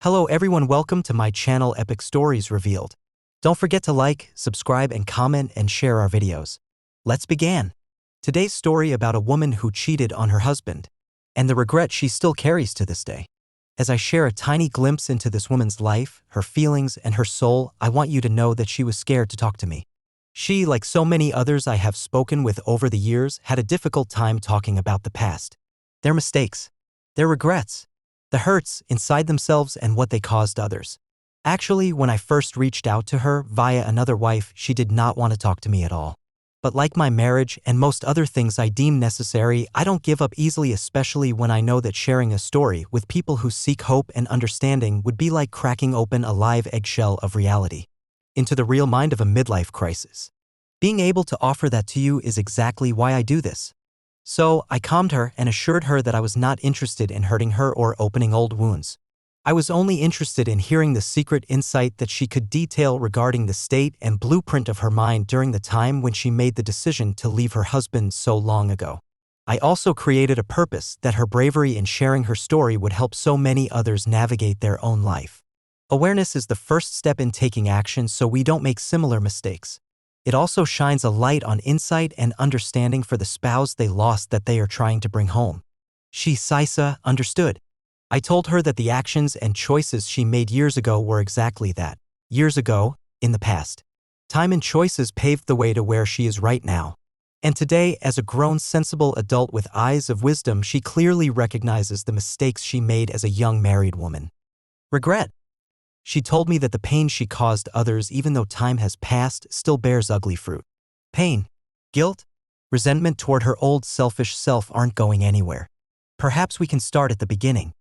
Hello everyone, welcome to my channel Epic Stories Revealed. Don't forget to like, subscribe and comment and share our videos. Let's begin. Today's story about a woman who cheated on her husband and the regret she still carries to this day. As I share a tiny glimpse into this woman's life, her feelings and her soul, I want you to know that she was scared to talk to me. She, like so many others I have spoken with over the years, had a difficult time talking about the past. Their mistakes, their regrets, the hurts inside themselves and what they caused others. Actually, when I first reached out to her via another wife, she did not want to talk to me at all. But like my marriage and most other things I deem necessary, I don't give up easily, especially when I know that sharing a story with people who seek hope and understanding would be like cracking open a live eggshell of reality into the real mind of a midlife crisis. Being able to offer that to you is exactly why I do this. So, I calmed her and assured her that I was not interested in hurting her or opening old wounds. I was only interested in hearing the secret insight that she could detail regarding the state and blueprint of her mind during the time when she made the decision to leave her husband so long ago. I also created a purpose that her bravery in sharing her story would help so many others navigate their own life. Awareness is the first step in taking action so we don't make similar mistakes. It also shines a light on insight and understanding for the spouse they lost that they are trying to bring home. She, Sisa, understood. I told her that the actions and choices she made years ago were exactly that. Years ago, in the past. Time and choices paved the way to where she is right now. And today, as a grown, sensible adult with eyes of wisdom, she clearly recognizes the mistakes she made as a young married woman. Regret. She told me that the pain she caused others, even though time has passed, still bears ugly fruit. Pain, guilt, resentment toward her old selfish self aren't going anywhere. Perhaps we can start at the beginning.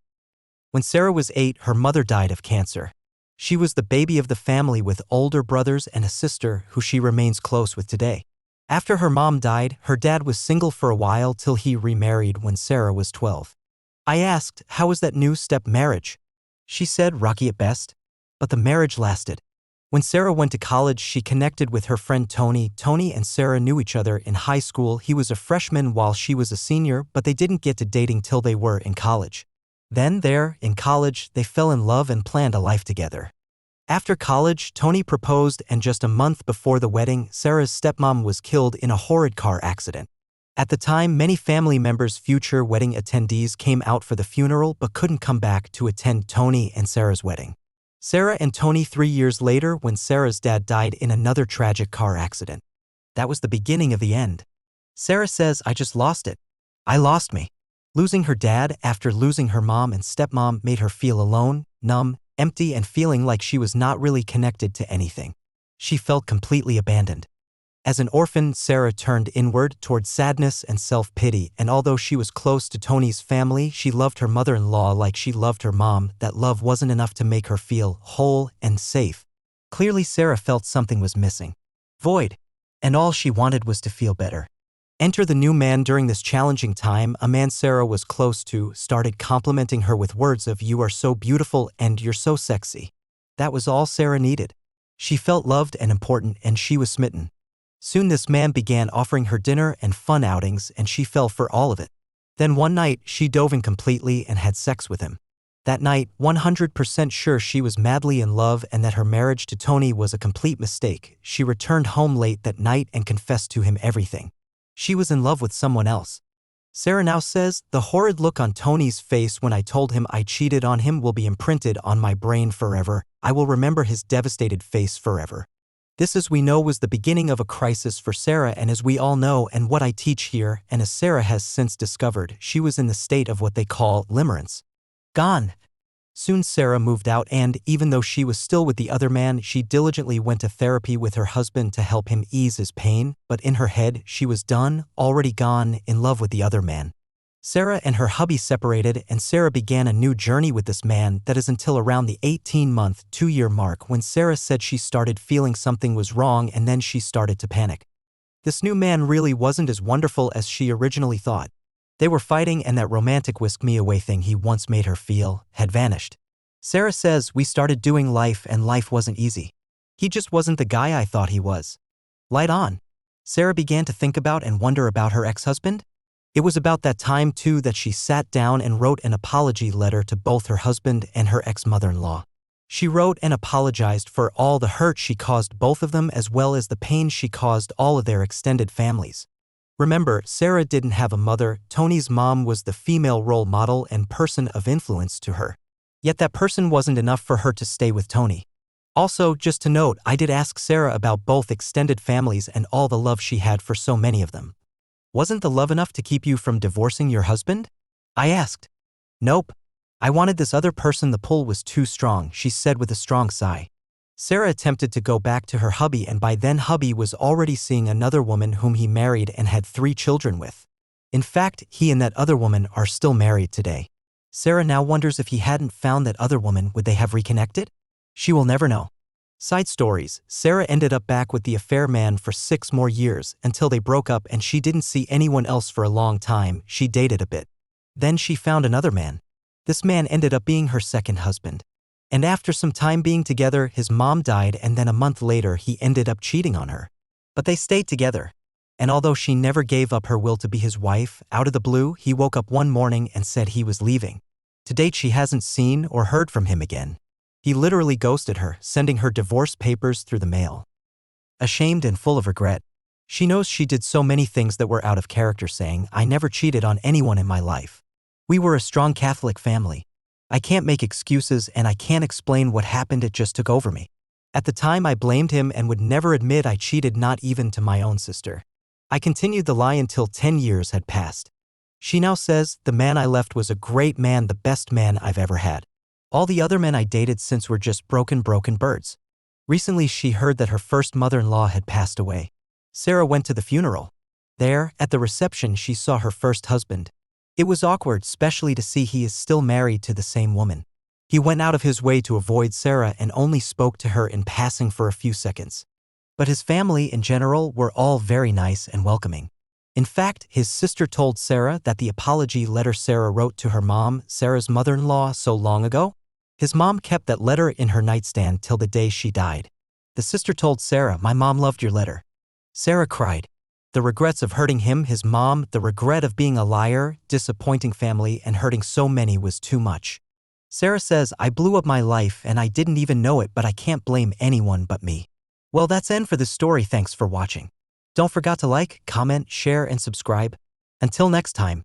When Sarah was 8, her mother died of cancer. She was the baby of the family with older brothers and a sister who she remains close with today. After her mom died, her dad was single for a while till he remarried when Sarah was 12. I asked, how was that new step marriage? She said, rocky at best. But the marriage lasted. When Sarah went to college, she connected with her friend Tony. Tony and Sarah knew each other in high school. He was a freshman while she was a senior, but they didn't get to dating till they were in college. Then there, in college, they fell in love and planned a life together. After college, Tony proposed, and just a month before the wedding, Sarah's stepmom was killed in a horrid car accident. At the time, many family members' future wedding attendees came out for the funeral but couldn't come back to attend Tony and Sarah's wedding. Sarah and Tony 3 years later when Sarah's dad died in another tragic car accident. That was the beginning of the end. Sarah says, I just lost it. I lost me. Losing her dad after losing her mom and stepmom made her feel alone, numb, empty and feeling like she was not really connected to anything. She felt completely abandoned. As an orphan, Sarah turned inward toward sadness and self-pity, and although she was close to Tony's family, she loved her mother-in-law like she loved her mom. That love wasn't enough to make her feel whole and safe. Clearly, Sarah felt something was missing. Void. And all she wanted was to feel better. Enter the new man during this challenging time. A man Sarah was close to started complimenting her with words of, you are so beautiful and you're so sexy. That was all Sarah needed. She felt loved and important, and she was smitten. Soon this man began offering her dinner and fun outings, and she fell for all of it. Then one night, she dove in completely and had sex with him. That night, 100% sure she was madly in love and that her marriage to Tony was a complete mistake, she returned home late that night and confessed to him everything. She was in love with someone else. Sarah now says, the horrid look on Tony's face when I told him I cheated on him will be imprinted on my brain forever. I will remember his devastated face forever. This, as we know, was the beginning of a crisis for Sarah, and as we all know and what I teach here, and as Sarah has since discovered, she was in the state of what they call limerence. Gone. Soon Sarah moved out and, even though she was still with the other man, she diligently went to therapy with her husband to help him ease his pain, but in her head, she was done, already gone, in love with the other man. Sarah and her hubby separated, and Sarah began a new journey with this man that is until around the 18-month, 2-year mark when Sarah said she started feeling something was wrong, and then she started to panic. This new man really wasn't as wonderful as she originally thought. They were fighting, and that romantic whisk-me-away thing he once made her feel had vanished. Sarah says, we started doing life and life wasn't easy. He just wasn't the guy I thought he was. Light on. Sarah began to think about and wonder about her ex-husband. It was about that time too that she sat down and wrote an apology letter to both her husband and her ex-mother-in-law. She wrote and apologized for all the hurt she caused both of them as well as the pain she caused all of their extended families. Remember, Sarah didn't have a mother. Tony's mom was the female role model and person of influence to her. Yet that person wasn't enough for her to stay with Tony. Also, just to note, I did ask Sarah about both extended families and all the love she had for so many of them. Wasn't the love enough to keep you from divorcing your husband? I asked. Nope. I wanted this other person. The pull was too strong, she said with a strong sigh. Sarah attempted to go back to her hubby, and by then hubby was already seeing another woman whom he married and had 3 children with. In fact, he and that other woman are still married today. Sarah now wonders if he hadn't found that other woman, would they have reconnected? She will never know. Side stories, Sarah ended up back with the affair man for 6 more years until they broke up, and she didn't see anyone else for a long time. She dated a bit. Then she found another man. This man ended up being her second husband. And after some time being together, his mom died, and then a month later he ended up cheating on her. But they stayed together. And although she never gave up her will to be his wife, out of the blue he woke up one morning and said he was leaving. To date she hasn't seen or heard from him again. He literally ghosted her, sending her divorce papers through the mail. Ashamed and full of regret, she knows she did so many things that were out of character, saying, "I never cheated on anyone in my life. We were a strong Catholic family. I can't make excuses and I can't explain what happened, it just took over me. At the time I blamed him and would never admit I cheated, not even to my own sister. I continued the lie until 10 years had passed." She now says, "The man I left was a great man, the best man I've ever had. All the other men I dated since were just broken birds." Recently she heard that her first mother-in-law had passed away. Sarah went to the funeral. There, at the reception, she saw her first husband. It was awkward, especially to see he is still married to the same woman. He went out of his way to avoid Sarah and only spoke to her in passing for a few seconds. But his family in general were all very nice and welcoming. In fact, his sister told Sarah that the apology letter Sarah wrote to her mom, Sarah's mother-in-law, so long ago, his mom kept that letter in her nightstand till the day she died. The sister told Sarah, "My mom loved your letter." Sarah cried. The regrets of hurting him, his mom, the regret of being a liar, disappointing family, and hurting so many was too much. Sarah says, "I blew up my life and I didn't even know it, but I can't blame anyone but me." Well, that's end for this story. Thanks for watching. Don't forget to like, comment, share, and subscribe. Until next time.